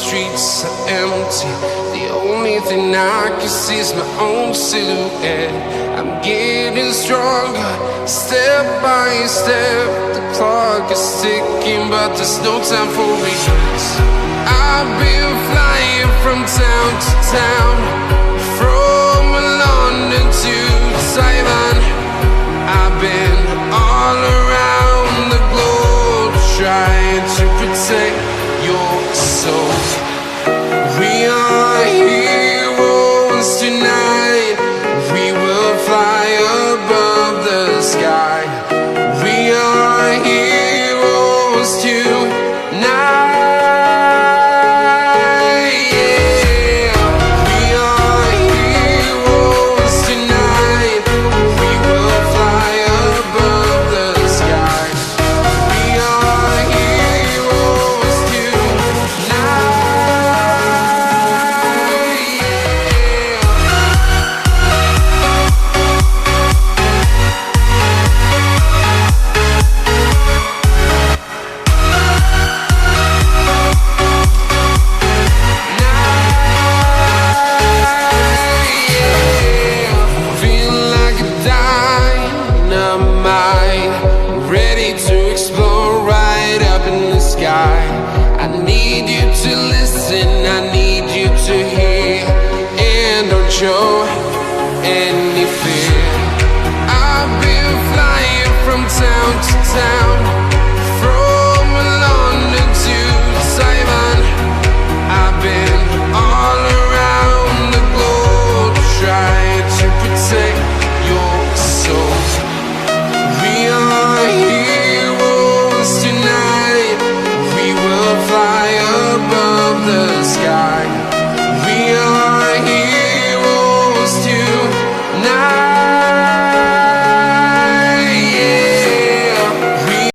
streets are empty. The only thing I can see is my own silhouette. I'm getting stronger, step by step. The clock is ticking, but there's no time for regrets. I've been flying from town to town, from London to Taiwan. I've been all around the globe trying to protect your soul. We are heroes tonight. We will fly above the sky. We are heroes tonight. Ready to explore right up in the sky. I need you to listen, I need you to hear, and don't show any fear. I've been flying from town to town, from London to Taiwan. I've been all around the globe trying to protect your soul. We are heroes tonight. We will fly above the sky. We are heroes tonight.